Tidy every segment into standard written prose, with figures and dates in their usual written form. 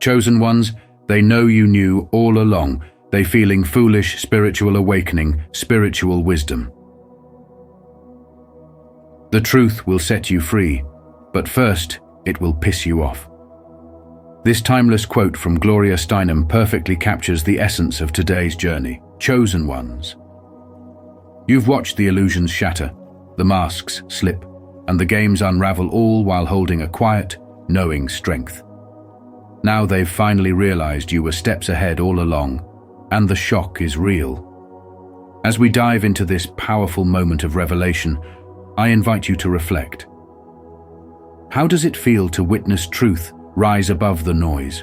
Chosen ones, they know you knew all along. They feeling foolish, spiritual awakening, spiritual wisdom. The truth will set you free, but first, it will piss you off. This timeless quote from Gloria Steinem perfectly captures the essence of today's journey. Chosen ones. You've watched the illusions shatter, the masks slip, and the games unravel, all while holding a quiet, knowing strength. Now they've finally realized you were steps ahead all along, and the shock is real. As we dive into this powerful moment of revelation, I invite you to reflect. How does it feel to witness truth rise above the noise?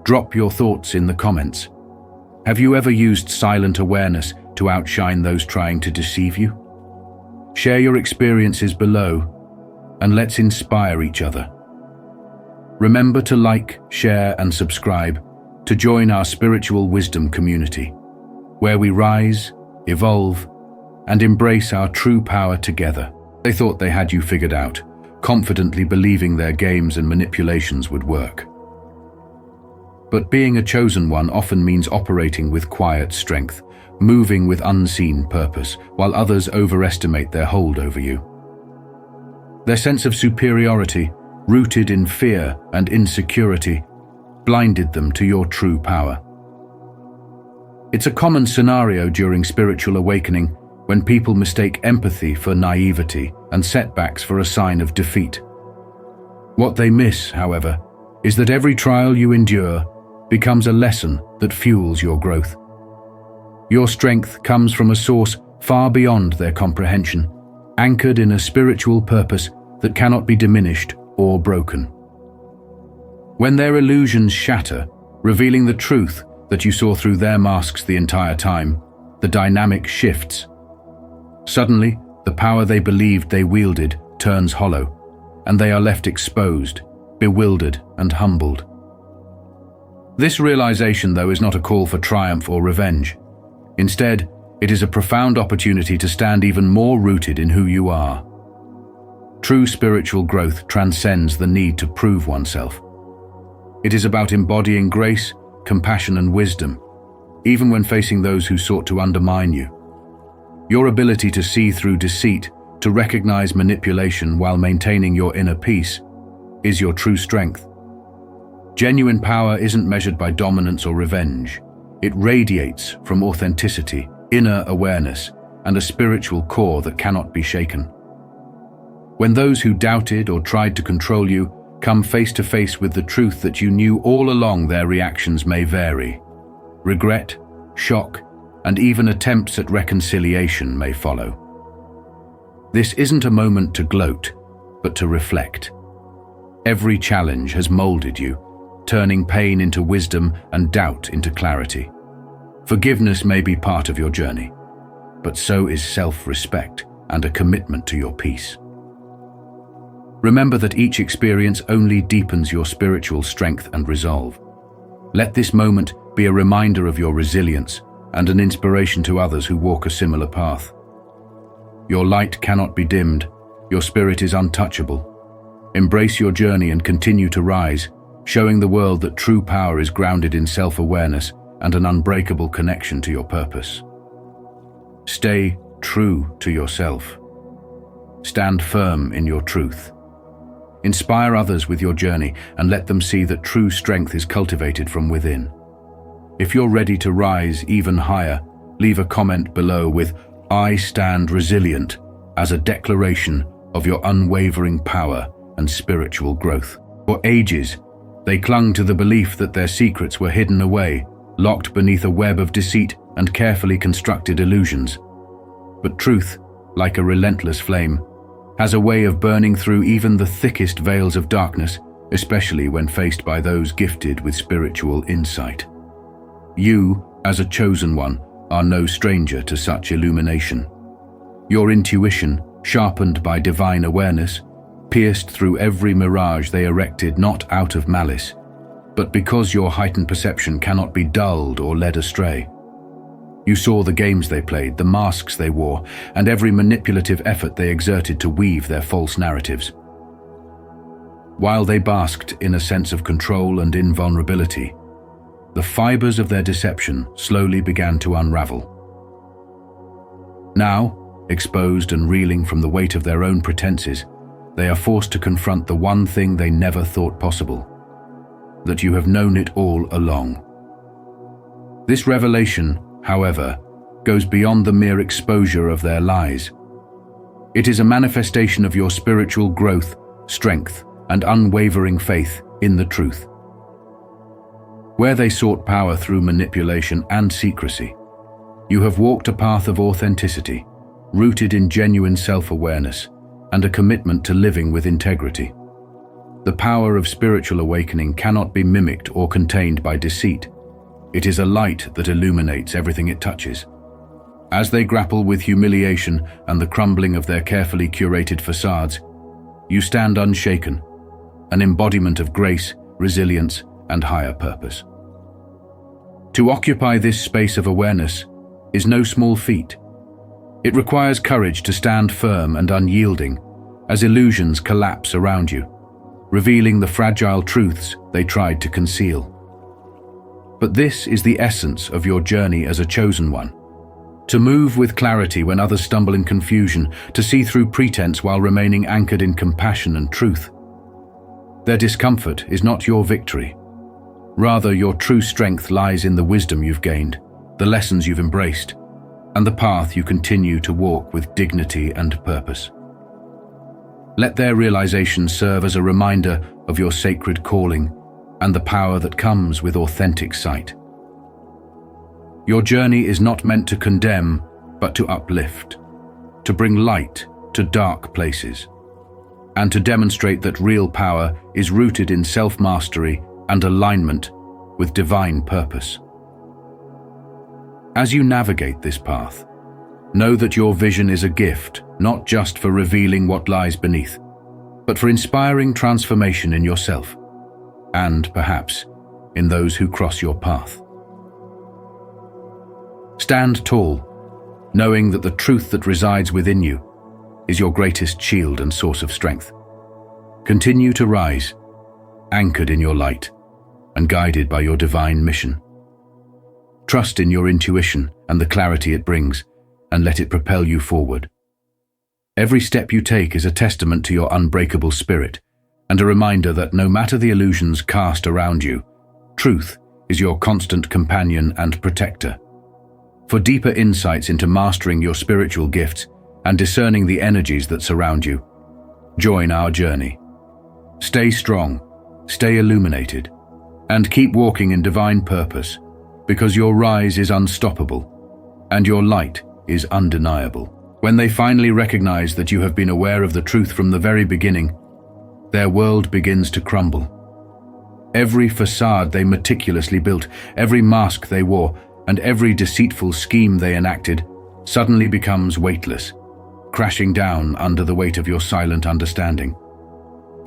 Drop your thoughts in the comments. Have you ever used silent awareness to outshine those trying to deceive you? Share your experiences below, and let's inspire each other. Remember to like, share, and subscribe to join our spiritual wisdom community, where we rise, evolve, and embrace our true power together. They thought they had you figured out, confidently believing their games and manipulations would work. But being a chosen one often means operating with quiet strength, moving with unseen purpose, while others overestimate their hold over you. Their sense of superiority, rooted in fear and insecurity, blinded them to your true power. It's a common scenario during spiritual awakening when people mistake empathy for naivety and setbacks for a sign of defeat. What they miss, however, is that every trial you endure becomes a lesson that fuels your growth. Your strength comes from a source far beyond their comprehension, anchored in a spiritual purpose that cannot be diminished or broken. When their illusions shatter, revealing the truth that you saw through their masks the entire time, the dynamic shifts. Suddenly, the power they believed they wielded turns hollow, and they are left exposed, bewildered, and humbled. This realization, though, is not a call for triumph or revenge. Instead, it is a profound opportunity to stand even more rooted in who you are. True spiritual growth transcends the need to prove oneself. It is about embodying grace, compassion, and wisdom, even when facing those who sought to undermine you. Your ability to see through deceit, to recognize manipulation while maintaining your inner peace, is your true strength. Genuine power isn't measured by dominance or revenge. It radiates from authenticity, inner awareness, and a spiritual core that cannot be shaken. When those who doubted or tried to control you come face to face with the truth that you knew all along, their reactions may vary. Regret, shock, and even attempts at reconciliation may follow. This isn't a moment to gloat, but to reflect. Every challenge has molded you, turning pain into wisdom and doubt into clarity. Forgiveness may be part of your journey, but so is self-respect and a commitment to your peace. Remember that each experience only deepens your spiritual strength and resolve. Let this moment be a reminder of your resilience and an inspiration to others who walk a similar path. Your light cannot be dimmed, your spirit is untouchable. Embrace your journey and continue to rise, showing the world that true power is grounded in self-awareness and an unbreakable connection to your purpose. Stay true to yourself. Stand firm in your truth. Inspire others with your journey and let them see that true strength is cultivated from within. If you're ready to rise even higher, leave a comment below with "I stand resilient" as a declaration of your unwavering power and spiritual growth. For ages, they clung to the belief that their secrets were hidden away, locked beneath a web of deceit and carefully constructed illusions. But truth, like a relentless flame, has a way of burning through even the thickest veils of darkness, especially when faced by those gifted with spiritual insight. You, as a chosen one, are no stranger to such illumination. Your intuition, sharpened by divine awareness, pierced through every mirage they erected not out of malice, but because your heightened perception cannot be dulled or led astray. You saw the games they played, the masks they wore, and every manipulative effort they exerted to weave their false narratives. While they basked in a sense of control and invulnerability, the fibers of their deception slowly began to unravel. Now, exposed and reeling from the weight of their own pretenses, they are forced to confront the one thing they never thought possible: that you have known it all along. This revelation, however, goes beyond the mere exposure of their lies. It is a manifestation of your spiritual growth, strength, and unwavering faith in the truth. Where they sought power through manipulation and secrecy, you have walked a path of authenticity, rooted in genuine self-awareness and a commitment to living with integrity. The power of spiritual awakening cannot be mimicked or contained by deceit. It is a light that illuminates everything it touches. As they grapple with humiliation and the crumbling of their carefully curated facades, you stand unshaken, an embodiment of grace, resilience, and higher purpose. To occupy this space of awareness is no small feat. It requires courage to stand firm and unyielding as illusions collapse around you, revealing the fragile truths they tried to conceal. But this is the essence of your journey as a chosen one: to move with clarity when others stumble in confusion, to see through pretense while remaining anchored in compassion and truth. Their discomfort is not your victory. Rather, your true strength lies in the wisdom you've gained, the lessons you've embraced, and the path you continue to walk with dignity and purpose. Let their realization serve as a reminder of your sacred calling and the power that comes with authentic sight. Your journey is not meant to condemn, but to uplift, to bring light to dark places, and to demonstrate that real power is rooted in self-mastery and alignment with divine purpose. As you navigate this path, know that your vision is a gift, not just for revealing what lies beneath, but for inspiring transformation in yourself, and perhaps in those who cross your path. Stand tall, knowing that the truth that resides within you is your greatest shield and source of strength. Continue to rise, anchored in your light and guided by your divine mission. Trust in your intuition and the clarity it brings, and let it propel you forward. Every step you take is a testament to your unbreakable spirit, and a reminder that no matter the illusions cast around you, truth is your constant companion and protector. For deeper insights into mastering your spiritual gifts and discerning the energies that surround you, join our journey. Stay strong, stay illuminated, and keep walking in divine purpose, because your rise is unstoppable and your light is undeniable. When they finally recognize that you have been aware of the truth from the very beginning, their world begins to crumble. Every facade they meticulously built, every mask they wore, and every deceitful scheme they enacted suddenly becomes weightless, crashing down under the weight of your silent understanding.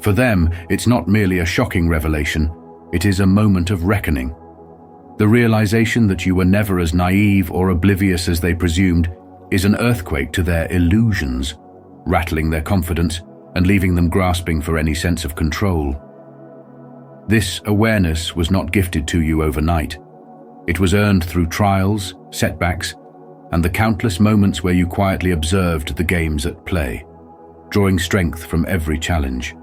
For them, it's not merely a shocking revelation, it is a moment of reckoning. The realization that you were never as naive or oblivious as they presumed is an earthquake to their illusions, rattling their confidence and leaving them grasping for any sense of control. This awareness was not gifted to you overnight. It was earned through trials, setbacks, and the countless moments where you quietly observed the games at play, drawing strength from every challenge.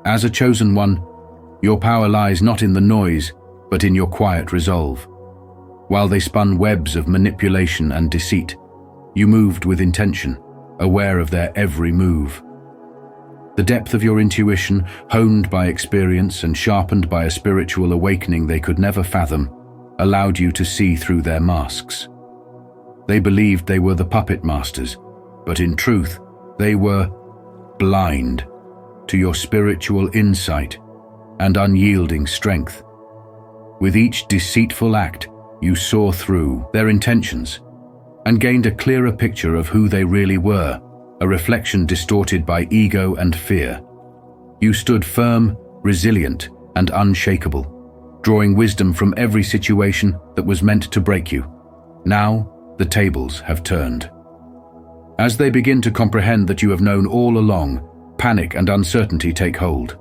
As a chosen one, your power lies not in the noise, but in your quiet resolve. While they spun webs of manipulation and deceit, you moved with intention, aware of their every move. The depth of your intuition, honed by experience and sharpened by a spiritual awakening they could never fathom, allowed you to see through their masks. They believed they were the puppet masters, but in truth, they were blind to your spiritual insight and unyielding strength. With each deceitful act, you saw through their intentions and gained a clearer picture of who they really were, a reflection distorted by ego and fear. You stood firm, resilient, and unshakable, drawing wisdom from every situation that was meant to break you. Now, the tables have turned. As they begin to comprehend that you have known all along, panic and uncertainty take hold.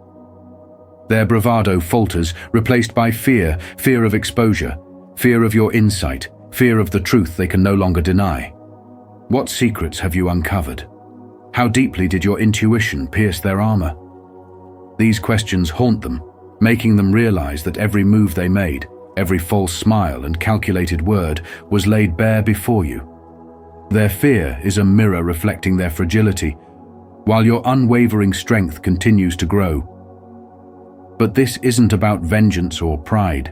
Their bravado falters, replaced by fear, fear of exposure, fear of your insight, fear of the truth they can no longer deny. What secrets have you uncovered? How deeply did your intuition pierce their armor? These questions haunt them, making them realize that every move they made, every false smile and calculated word was laid bare before you. Their fear is a mirror reflecting their fragility, while your unwavering strength continues to grow. But this isn't about vengeance or pride.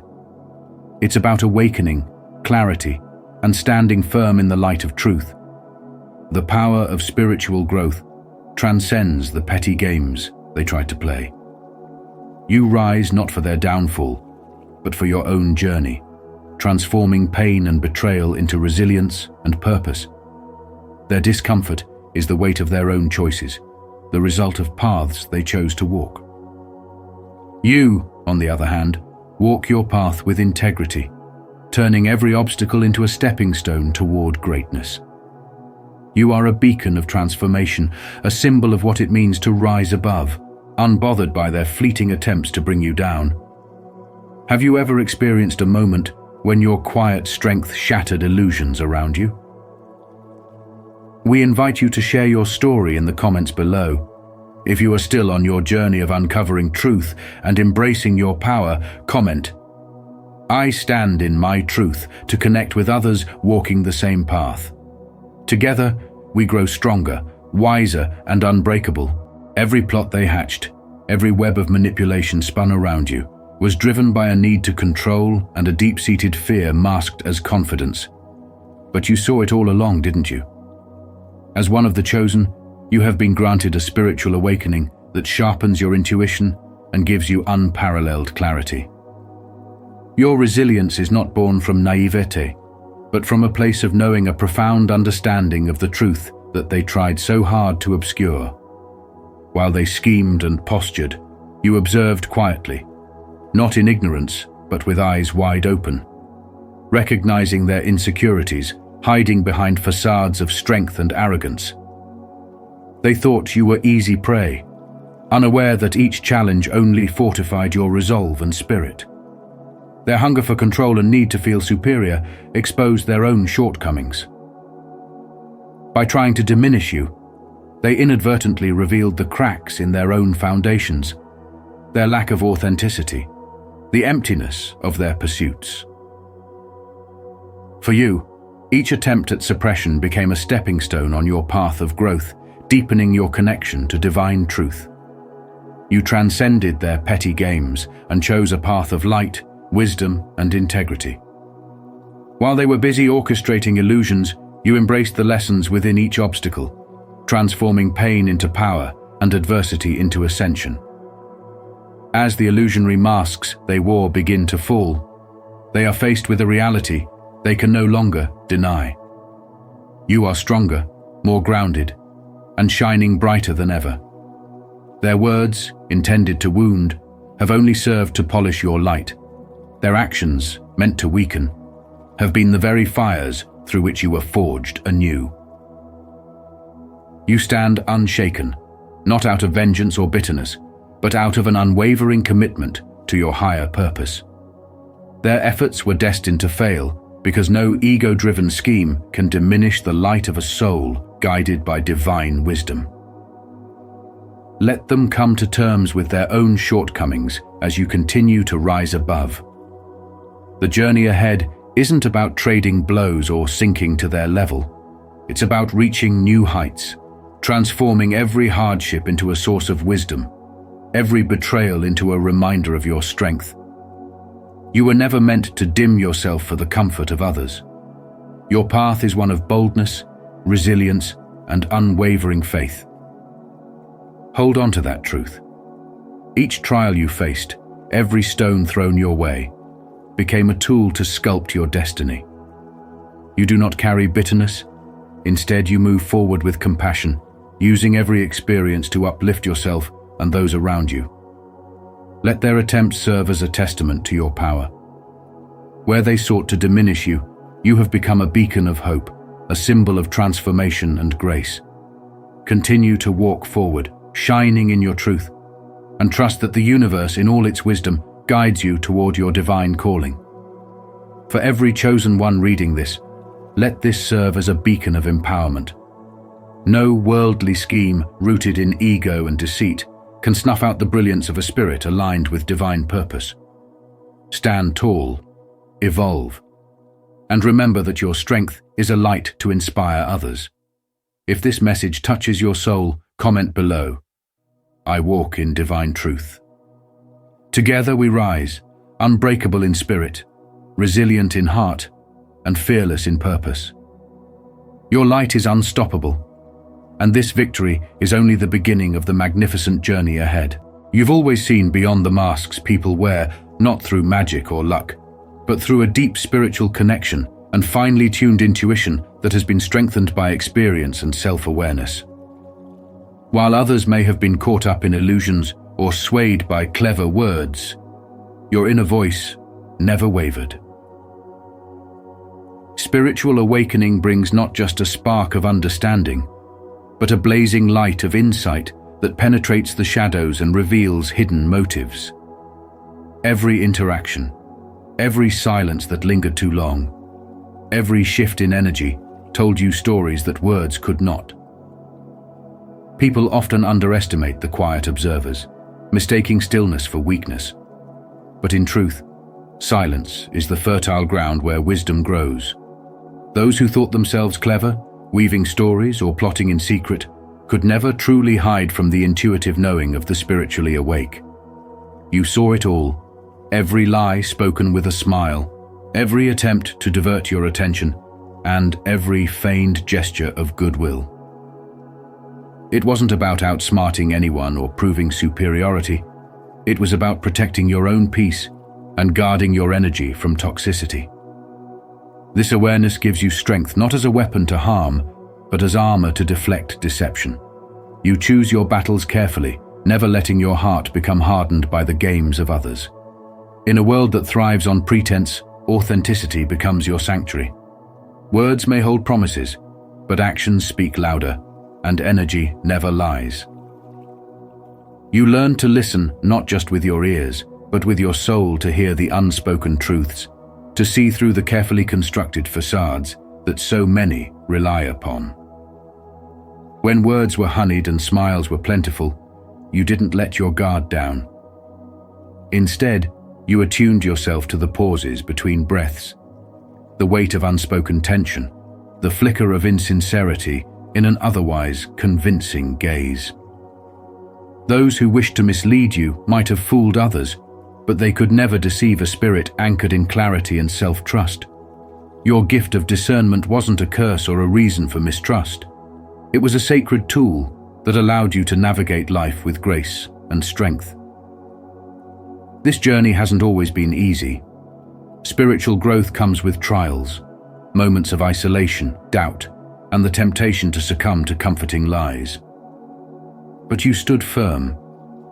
It's about awakening, clarity, and standing firm in the light of truth. The power of spiritual growth transcends the petty games they tried to play. You rise not for their downfall, but for your own journey, transforming pain and betrayal into resilience and purpose. Their discomfort is the weight of their own choices, the result of paths they chose to walk. You, on the other hand, walk your path with integrity, turning every obstacle into a stepping stone toward greatness. You are a beacon of transformation, a symbol of what it means to rise above, unbothered by their fleeting attempts to bring you down. Have you ever experienced a moment when your quiet strength shattered illusions around you? We invite you to share your story in the comments below. If you are still on your journey of uncovering truth and embracing your power, comment, "I stand in my truth," to connect with others walking the same path. Together, we grow stronger, wiser, and unbreakable. Every plot they hatched, every web of manipulation spun around you, was driven by a need to control and a deep-seated fear masked as confidence. But you saw it all along, didn't you? As one of the chosen, you have been granted a spiritual awakening that sharpens your intuition and gives you unparalleled clarity. Your resilience is not born from naivete, but from a place of knowing a profound understanding of the truth that they tried so hard to obscure. While they schemed and postured, you observed quietly, not in ignorance, but with eyes wide open, recognizing their insecurities, hiding behind facades of strength and arrogance. They thought you were easy prey, unaware that each challenge only fortified your resolve and spirit. Their hunger for control and need to feel superior exposed their own shortcomings. By trying to diminish you, they inadvertently revealed the cracks in their own foundations, their lack of authenticity, the emptiness of their pursuits. For you, each attempt at suppression became a stepping stone on your path of growth, deepening your connection to divine truth. You transcended their petty games and chose a path of light, wisdom, and integrity. While they were busy orchestrating illusions, you embraced the lessons within each obstacle, transforming pain into power and adversity into ascension. As the illusionary masks they wore begin to fall, they are faced with a reality they can no longer deny. You are stronger, more grounded, and shining brighter than ever. Their words, intended to wound, have only served to polish your light. Their actions, meant to weaken, have been the very fires through which you were forged anew. You stand unshaken, not out of vengeance or bitterness, but out of an unwavering commitment to your higher purpose. Their efforts were destined to fail because no ego-driven scheme can diminish the light of a soul guided by divine wisdom. Let them come to terms with their own shortcomings as you continue to rise above. The journey ahead isn't about trading blows or sinking to their level. It's about reaching new heights, transforming every hardship into a source of wisdom, every betrayal into a reminder of your strength. You were never meant to dim yourself for the comfort of others. Your path is one of boldness, resilience, and unwavering faith. Hold on to that truth. Each trial you faced, every stone thrown your way, became a tool to sculpt your destiny. You do not carry bitterness. Instead, you move forward with compassion, using every experience to uplift yourself and those around you. Let their attempts serve as a testament to your power. Where they sought to diminish you, you have become a beacon of hope, a symbol of transformation and grace. Continue to walk forward, shining in your truth, and trust that the universe in all its wisdom guides you toward your divine calling. For every chosen one reading this, let this serve as a beacon of empowerment. No worldly scheme rooted in ego and deceit can snuff out the brilliance of a spirit aligned with divine purpose. Stand tall, evolve, and remember that your strength is a light to inspire others. If this message touches your soul, comment below. I walk in divine truth. Together we rise, unbreakable in spirit, resilient in heart, and fearless in purpose. Your light is unstoppable, and this victory is only the beginning of the magnificent journey ahead. You've always seen beyond the masks people wear, not through magic or luck, but through a deep spiritual connection and finely tuned intuition that has been strengthened by experience and self-awareness. While others may have been caught up in illusions or swayed by clever words, your inner voice never wavered. Spiritual awakening brings not just a spark of understanding, but a blazing light of insight that penetrates the shadows and reveals hidden motives. Every interaction, every silence that lingered too long, every shift in energy told you stories that words could not. People often underestimate the quiet observers, mistaking stillness for weakness. But in truth, silence is the fertile ground where wisdom grows. Those who thought themselves clever, weaving stories or plotting in secret, could never truly hide from the intuitive knowing of the spiritually awake. You saw it all, every lie spoken with a smile, every attempt to divert your attention, and every feigned gesture of goodwill. It wasn't about outsmarting anyone or proving superiority. It was about protecting your own peace and guarding your energy from toxicity. This awareness gives you strength not as a weapon to harm, but as armor to deflect deception. You choose your battles carefully, never letting your heart become hardened by the games of others. In a world that thrives on pretense, authenticity becomes your sanctuary. Words may hold promises, but actions speak louder, and energy never lies. You learn to listen not just with your ears, but with your soul to hear the unspoken truths, to see through the carefully constructed facades that so many rely upon. When words were honeyed and smiles were plentiful, you didn't let your guard down. Instead, you attuned yourself to the pauses between breaths, the weight of unspoken tension, the flicker of insincerity in an otherwise convincing gaze. Those who wished to mislead you might have fooled others, but they could never deceive a spirit anchored in clarity and self-trust. Your gift of discernment wasn't a curse or a reason for mistrust. It was a sacred tool that allowed you to navigate life with grace and strength. This journey hasn't always been easy. Spiritual growth comes with trials, moments of isolation, doubt, and the temptation to succumb to comforting lies. But you stood firm,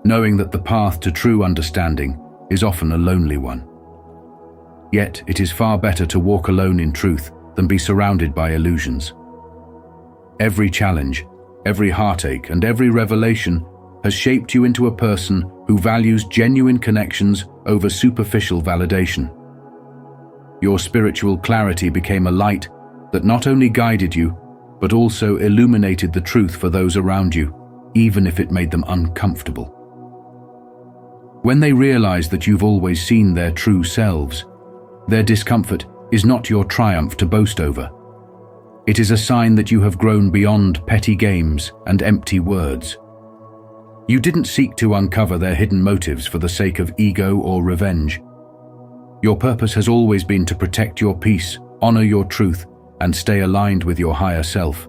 knowing that the path to true understanding is often a lonely one. Yet it is far better to walk alone in truth than be surrounded by illusions. Every challenge, every heartache, and every revelation has shaped you into a person who values genuine connections over superficial validation. Your spiritual clarity became a light that not only guided you, but also illuminated the truth for those around you, even if it made them uncomfortable. When they realize that you've always seen their true selves, their discomfort is not your triumph to boast over. It is a sign that you have grown beyond petty games and empty words. You didn't seek to uncover their hidden motives for the sake of ego or revenge. Your purpose has always been to protect your peace, honor your truth, and stay aligned with your higher self.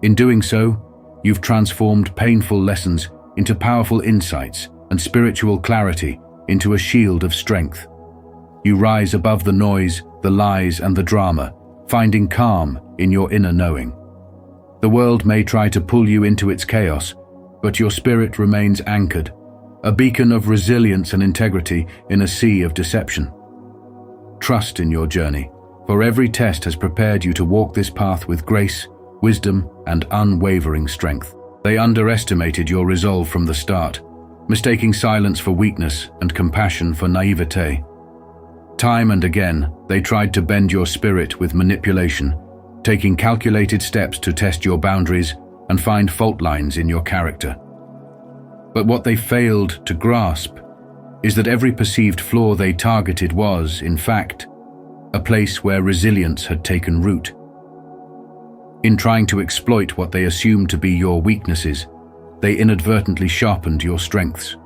In doing so, you've transformed painful lessons into powerful insights and spiritual clarity into a shield of strength. You rise above the noise, the lies, and the drama, finding calm in your inner knowing. The world may try to pull you into its chaos, but your spirit remains anchored, a beacon of resilience and integrity in a sea of deception. Trust in your journey, for every test has prepared you to walk this path with grace, wisdom, and unwavering strength. They underestimated your resolve from the start, mistaking silence for weakness and compassion for naivete. Time and again, they tried to bend your spirit with manipulation, taking calculated steps to test your boundaries and find fault lines in your character. But what they failed to grasp is that every perceived flaw they targeted was, in fact, a place where resilience had taken root. In trying to exploit what they assumed to be your weaknesses, they inadvertently sharpened your strengths.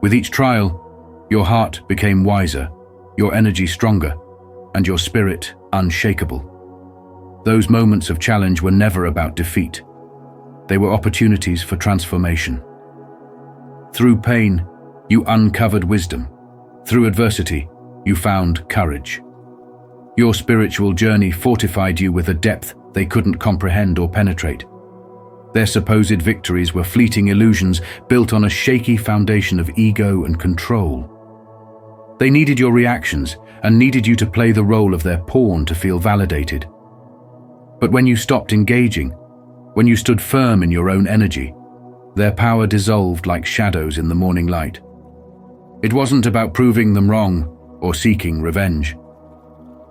With each trial, your heart became wiser, your energy stronger, and your spirit unshakable. Those moments of challenge were never about defeat. They were opportunities for transformation. Through pain, you uncovered wisdom. Through adversity, you found courage. Your spiritual journey fortified you with a depth they couldn't comprehend or penetrate. Their supposed victories were fleeting illusions built on a shaky foundation of ego and control. They needed your reactions and needed you to play the role of their pawn to feel validated. But when you stopped engaging, when you stood firm in your own energy, their power dissolved like shadows in the morning light. It wasn't about proving them wrong or seeking revenge.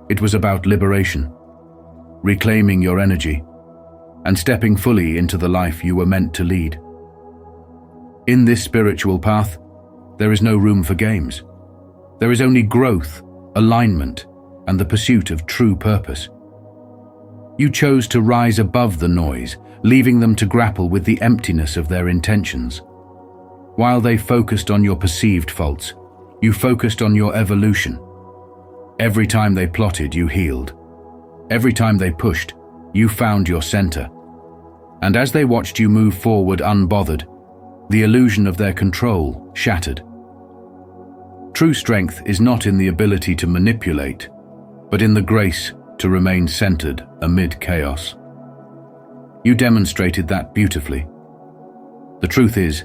It was about liberation, reclaiming your energy, and stepping fully into the life you were meant to lead. In this spiritual path, there is no room for games. There is only growth, alignment, and the pursuit of true purpose. You chose to rise above the noise, leaving them to grapple with the emptiness of their intentions. While they focused on your perceived faults, you focused on your evolution. Every time they plotted, you healed. Every time they pushed, you found your center. And as they watched you move forward unbothered, the illusion of their control shattered. True strength is not in the ability to manipulate, but in the grace to remain centered amid chaos. You demonstrated that beautifully. The truth is,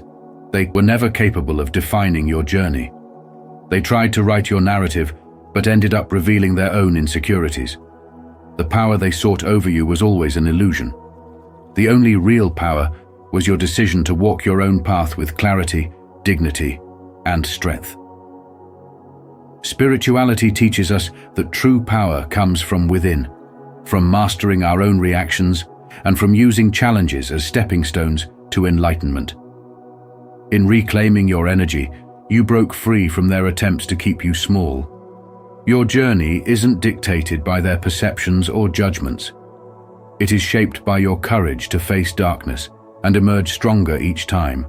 they were never capable of defining your journey. They tried to write your narrative, but ended up revealing their own insecurities. The power they sought over you was always an illusion. The only real power was your decision to walk your own path with clarity, dignity, and strength. Spirituality teaches us that true power comes from within, from mastering our own reactions, and from using challenges as stepping stones to enlightenment. In reclaiming your energy, you broke free from their attempts to keep you small. Your journey isn't dictated by their perceptions or judgments. It is shaped by your courage to face darkness and emerge stronger each time.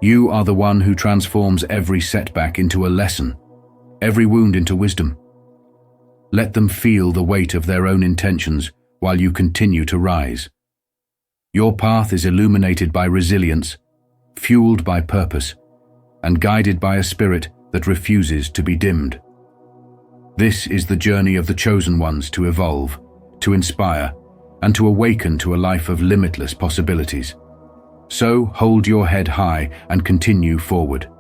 You are the one who transforms every setback into a lesson, every wound into wisdom. Let them feel the weight of their own intentions while you continue to rise. Your path is illuminated by resilience, fueled by purpose, and guided by a spirit that refuses to be dimmed. This is the journey of the chosen ones to evolve, to inspire, and to awaken to a life of limitless possibilities. So hold your head high and continue forward.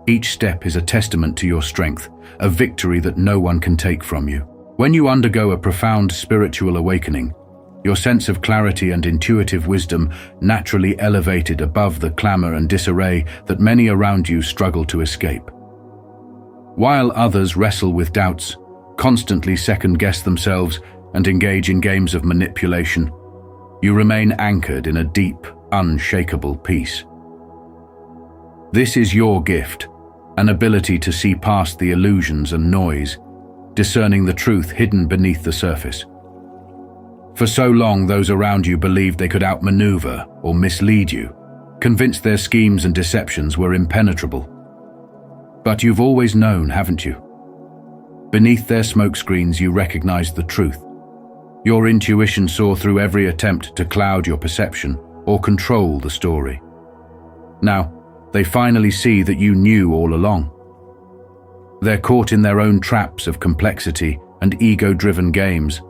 Each step is a testament to your strength, a victory that no one can take from you. When you undergo a profound spiritual awakening, your sense of clarity and intuitive wisdom naturally elevated above the clamor and disarray that many around you struggle to escape. While others wrestle with doubts, constantly second-guess themselves, and engage in games of manipulation, you remain anchored in a deep, unshakable peace. This is your gift, an ability to see past the illusions and noise, discerning the truth hidden beneath the surface. For so long, those around you believed they could outmaneuver or mislead you, convinced their schemes and deceptions were impenetrable. But you've always known, haven't you? Beneath their smokescreens, you recognized the truth. Your intuition saw through every attempt to cloud your perception or control the story. Now, they finally see that you knew all along. They're caught in their own traps of complexity and ego-driven games,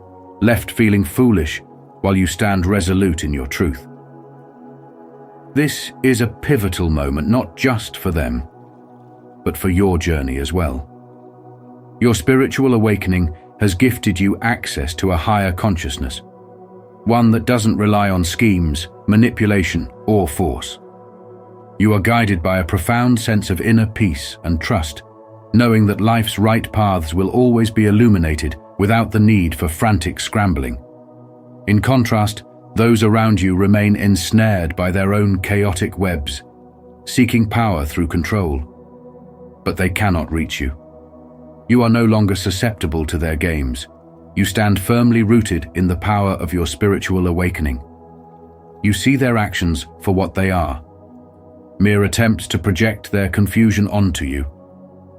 left feeling foolish while you stand resolute in your truth. This is a pivotal moment, not just for them, but for your journey as well. Your spiritual awakening has gifted you access to a higher consciousness, one that doesn't rely on schemes, manipulation, or force. You are guided by a profound sense of inner peace and trust, knowing that life's right paths will always be illuminated without the need for frantic scrambling. In contrast, those around you remain ensnared by their own chaotic webs, seeking power through control. But they cannot reach you. You are no longer susceptible to their games. You stand firmly rooted in the power of your spiritual awakening. You see their actions for what they are, mere attempts to project their confusion onto you,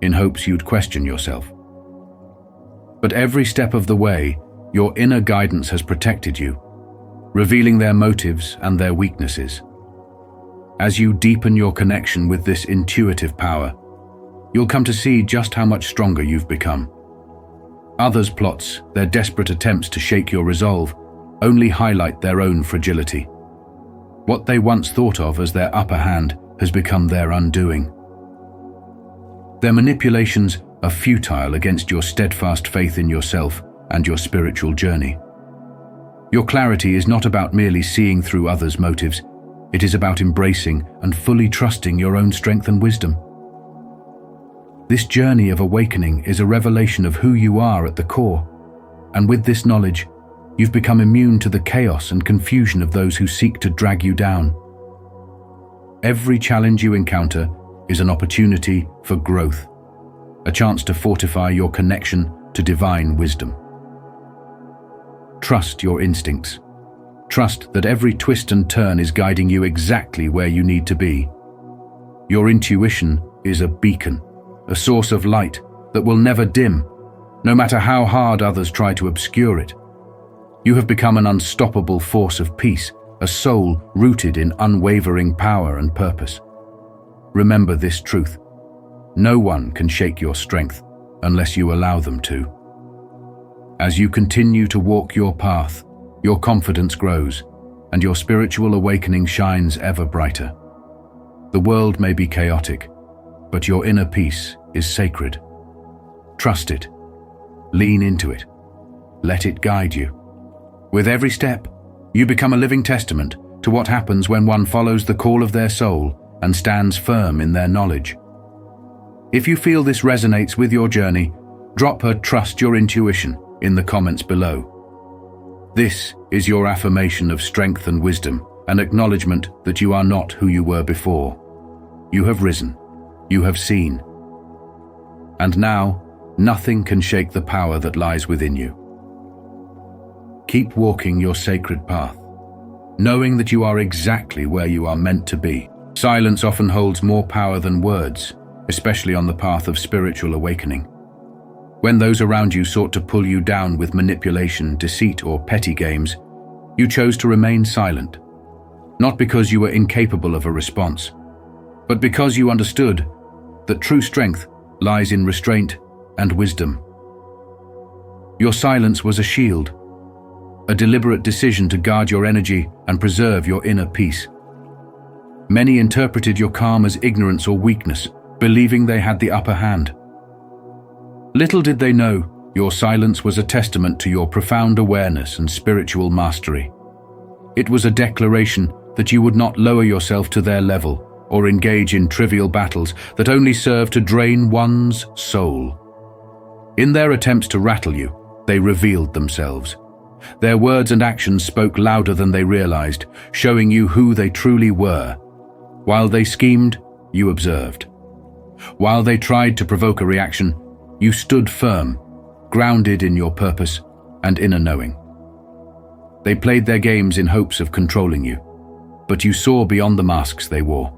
in hopes you'd question yourself. But every step of the way, your inner guidance has protected you, revealing their motives and their weaknesses. As you deepen your connection with this intuitive power, you'll come to see just how much stronger you've become. Others' plots, their desperate attempts to shake your resolve, only highlight their own fragility. What they once thought of as their upper hand has become their undoing. Their manipulations are futile against your steadfast faith in yourself and your spiritual journey. Your clarity is not about merely seeing through others' motives. It is about embracing and fully trusting your own strength and wisdom. This journey of awakening is a revelation of who you are at the core, and with this knowledge, you've become immune to the chaos and confusion of those who seek to drag you down. Every challenge you encounter is an opportunity for growth, a chance to fortify your connection to divine wisdom. Trust your instincts. Trust that every twist and turn is guiding you exactly where you need to be. Your intuition is a beacon, a source of light that will never dim, no matter how hard others try to obscure it. You have become an unstoppable force of peace, a soul rooted in unwavering power and purpose. Remember this truth: no one can shake your strength unless you allow them to. As you continue to walk your path, your confidence grows, and your spiritual awakening shines ever brighter. The world may be chaotic, but your inner peace is sacred. Trust it. Lean into it. Let it guide you. With every step, you become a living testament to what happens when one follows the call of their soul and stands firm in their knowledge. If you feel this resonates with your journey, drop a "trust your intuition" in the comments below. This is your affirmation of strength and wisdom, an acknowledgement that you are not who you were before. You have risen. You have seen. And now, nothing can shake the power that lies within you. Keep walking your sacred path, knowing that you are exactly where you are meant to be. Silence often holds more power than words, especially on the path of spiritual awakening. When those around you sought to pull you down with manipulation, deceit, or petty games, you chose to remain silent, not because you were incapable of a response, but because you understood that true strength lies in restraint and wisdom. Your silence was a shield, a deliberate decision to guard your energy and preserve your inner peace. Many interpreted your calm as ignorance or weakness, believing they had the upper hand. Little did they know, your silence was a testament to your profound awareness and spiritual mastery. It was a declaration that you would not lower yourself to their level or engage in trivial battles that only serve to drain one's soul. In their attempts to rattle you, they revealed themselves. Their words and actions spoke louder than they realized, showing you who they truly were. While they schemed, you observed. While they tried to provoke a reaction, you stood firm, grounded in your purpose and inner knowing. They played their games in hopes of controlling you, but you saw beyond the masks they wore.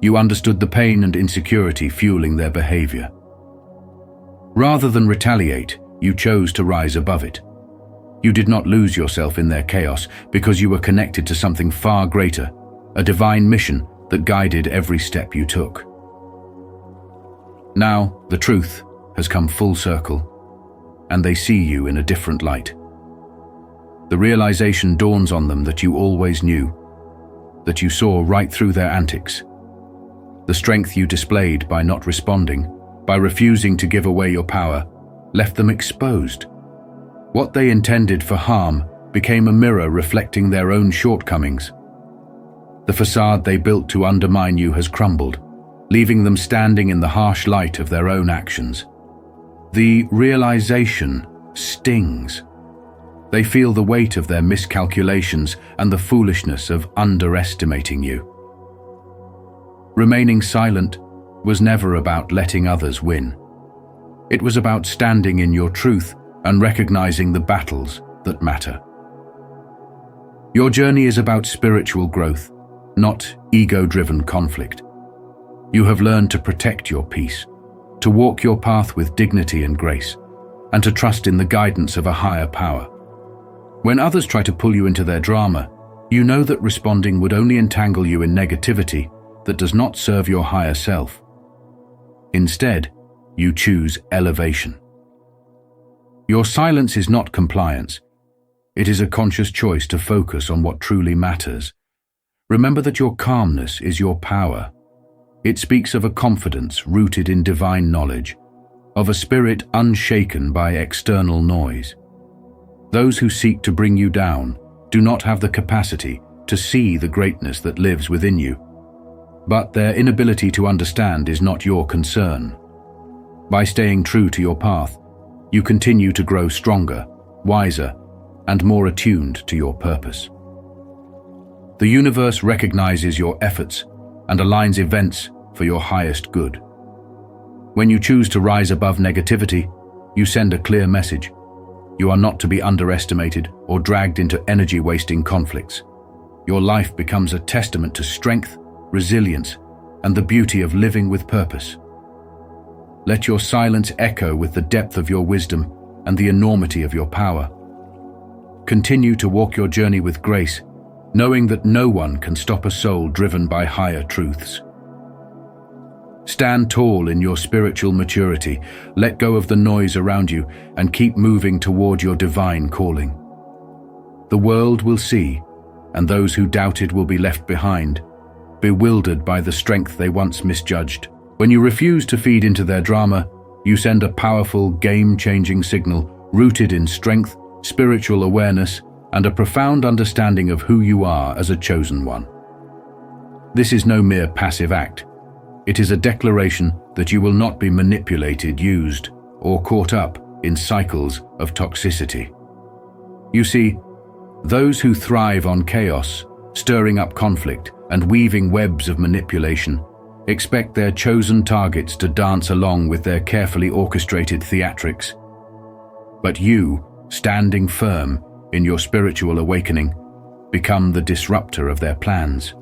You understood the pain and insecurity fueling their behavior. Rather than retaliate, you chose to rise above it. You did not lose yourself in their chaos because you were connected to something far greater, a divine mission that guided every step you took. Now, the truth has come full circle, and they see you in a different light. The realization dawns on them that you always knew, that you saw right through their antics. The strength you displayed by not responding, by refusing to give away your power, left them exposed. What they intended for harm became a mirror reflecting their own shortcomings, The facade they built to undermine you has crumbled, leaving them standing in the harsh light of their own actions. The realization stings. They feel the weight of their miscalculations and the foolishness of underestimating you. Remaining silent was never about letting others win. It was about standing in your truth and recognizing the battles that matter. Your journey is about spiritual growth, not ego-driven conflict. You have learned to protect your peace, to walk your path with dignity and grace, and to trust in the guidance of a higher power. When others try to pull you into their drama, you know that responding would only entangle you in negativity that does not serve your higher self. Instead, you choose elevation. Your silence is not compliance. It is a conscious choice to focus on what truly matters. Remember that your calmness is your power. It speaks of a confidence rooted in divine knowledge, of a spirit unshaken by external noise. Those who seek to bring you down do not have the capacity to see the greatness that lives within you, but their inability to understand is not your concern. By staying true to your path, you continue to grow stronger, wiser, and more attuned to your purpose. The universe recognizes your efforts and aligns events for your highest good. When you choose to rise above negativity, you send a clear message. You are not to be underestimated or dragged into energy-wasting conflicts. Your life becomes a testament to strength, resilience, and the beauty of living with purpose. Let your silence echo with the depth of your wisdom and the enormity of your power. Continue to walk your journey with grace, knowing that no one can stop a soul driven by higher truths. Stand tall in your spiritual maturity, let go of the noise around you, and keep moving toward your divine calling. The world will see, and those who doubted will be left behind, bewildered by the strength they once misjudged. When you refuse to feed into their drama, you send a powerful, game-changing signal rooted in strength, spiritual awareness, and a profound understanding of who you are as a chosen one. This is no mere passive act. It is a declaration that you will not be manipulated, used, or caught up in cycles of toxicity. You see, those who thrive on chaos, stirring up conflict, and weaving webs of manipulation, expect their chosen targets to dance along with their carefully orchestrated theatrics. But you, standing firm in your spiritual awakening, become the disruptor of their plans.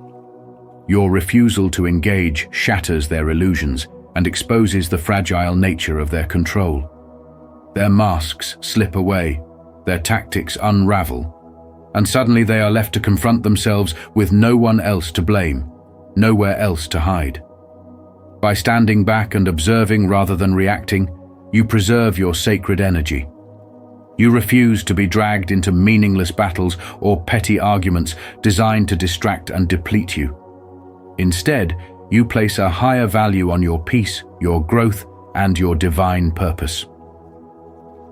Your refusal to engage shatters their illusions and exposes the fragile nature of their control. Their masks slip away, their tactics unravel, and suddenly they are left to confront themselves with no one else to blame, nowhere else to hide. By standing back and observing rather than reacting, you preserve your sacred energy. You refuse to be dragged into meaningless battles or petty arguments designed to distract and deplete you. Instead, you place a higher value on your peace, your growth, and your divine purpose.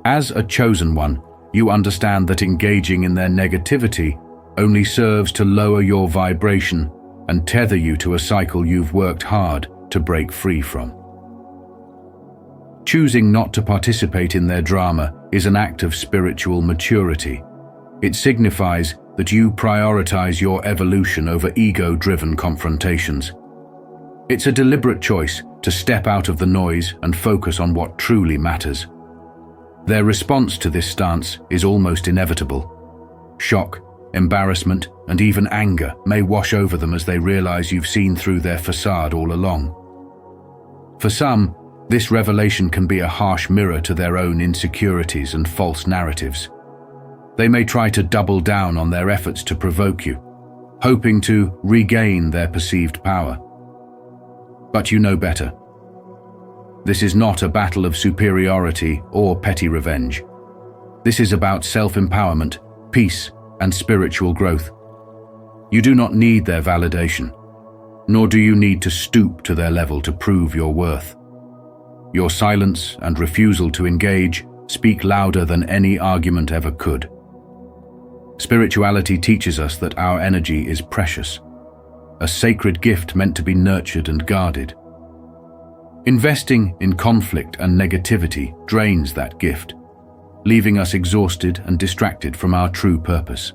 As a chosen one, you understand that engaging in their negativity only serves to lower your vibration and tether you to a cycle you've worked hard to break free from. Choosing not to participate in their drama is an act of spiritual maturity. It signifies that you prioritize your evolution over ego-driven confrontations. It's a deliberate choice to step out of the noise and focus on what truly matters. Their response to this stance is almost inevitable. Shock, embarrassment, and even anger may wash over them as they realize you've seen through their facade all along. For some, this revelation can be a harsh mirror to their own insecurities and false narratives. They may try to double down on their efforts to provoke you, hoping to regain their perceived power. But you know better. This is not a battle of superiority or petty revenge. This is about self-empowerment, peace, and spiritual growth. You do not need their validation, nor do you need to stoop to their level to prove your worth. Your silence and refusal to engage speak louder than any argument ever could. Spirituality teaches us that our energy is precious. a sacred gift meant to be nurtured and guarded. Investing in conflict and negativity drains that gift, leaving us exhausted and distracted from our true purpose.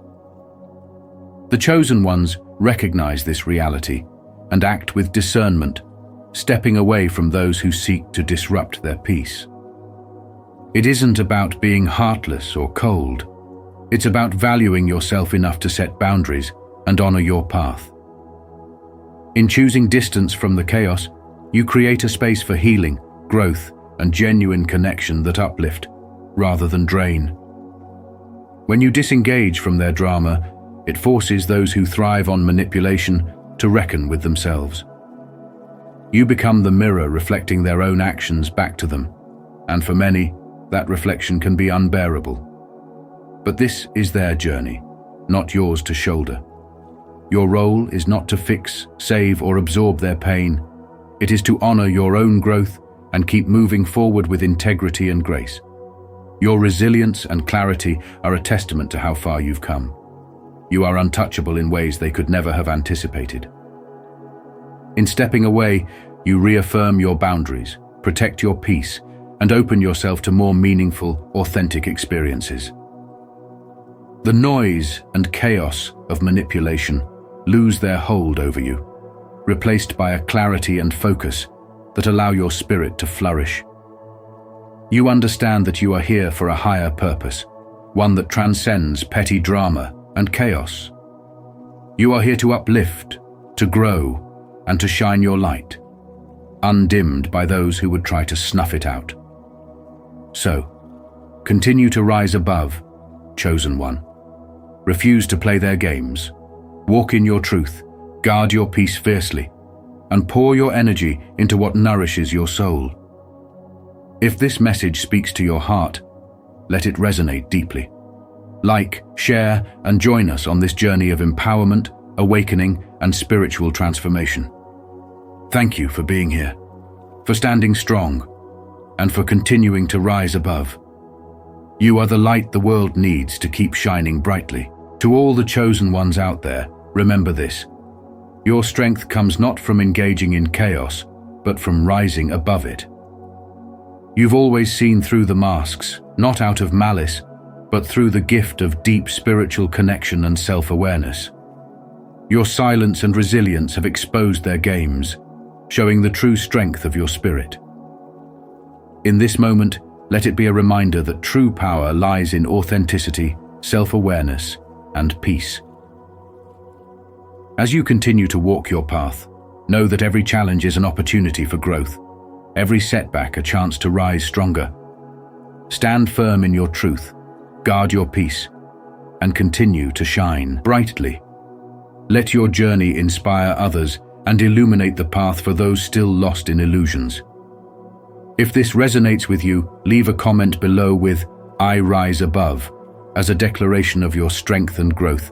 The chosen ones recognize this reality and act with discernment, stepping away from those who seek to disrupt their peace. It isn't about being heartless or cold. It's about valuing yourself enough to set boundaries and honor your path. In choosing distance from the chaos, you create a space for healing, growth, and genuine connection that uplift rather than drain. When you disengage from their drama, it forces those who thrive on manipulation to reckon with themselves. You become the mirror reflecting their own actions back to them, and for many, that reflection can be unbearable. But this is their journey, not yours to shoulder. Your role is not to fix, save, or absorb their pain. It is to honor your own growth and keep moving forward with integrity and grace. Your resilience and clarity are a testament to how far you've come. You are untouchable in ways they could never have anticipated. In stepping away, you reaffirm your boundaries, protect your peace, and open yourself to more meaningful, authentic experiences. The noise and chaos of manipulation lose their hold over you, replaced by a clarity and focus that allow your spirit to flourish. You understand that you are here for a higher purpose, one that transcends petty drama and chaos. You are here to uplift, to grow, and to shine your light, undimmed by those who would try to snuff it out. So, continue to rise above, chosen one. Refuse to play their games. Walk in your truth, guard your peace fiercely, and pour your energy into what nourishes your soul. If this message speaks to your heart, let it resonate deeply. Like, share, and join us on this journey of empowerment, awakening, and spiritual transformation. Thank you for being here, for standing strong, and for continuing to rise above. You are the light the world needs to keep shining brightly. To all the chosen ones out there, remember this. Your strength comes not from engaging in chaos, but from rising above it. You've always seen through the masks, not out of malice, but through the gift of deep spiritual connection and self-awareness. Your silence and resilience have exposed their games, showing the true strength of your spirit. In this moment, let it be a reminder that true power lies in authenticity, self-awareness, and peace. As you continue to walk your path, know that every challenge is an opportunity for growth, every setback a chance to rise stronger. Stand firm in your truth, guard your peace, and continue to shine brightly. Let your journey inspire others and illuminate the path for those still lost in illusions. If this resonates with you, leave a comment below with "I rise above" as a declaration of your strength and growth.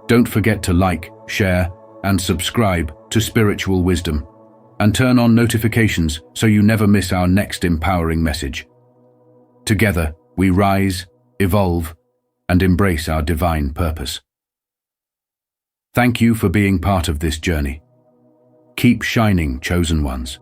Don't forget to like, share, and subscribe to Spiritual Wisdom, and turn on notifications so you never miss our next empowering message. Together, we rise, evolve, and embrace our divine purpose. Thank you for being part of this journey. Keep shining, chosen ones.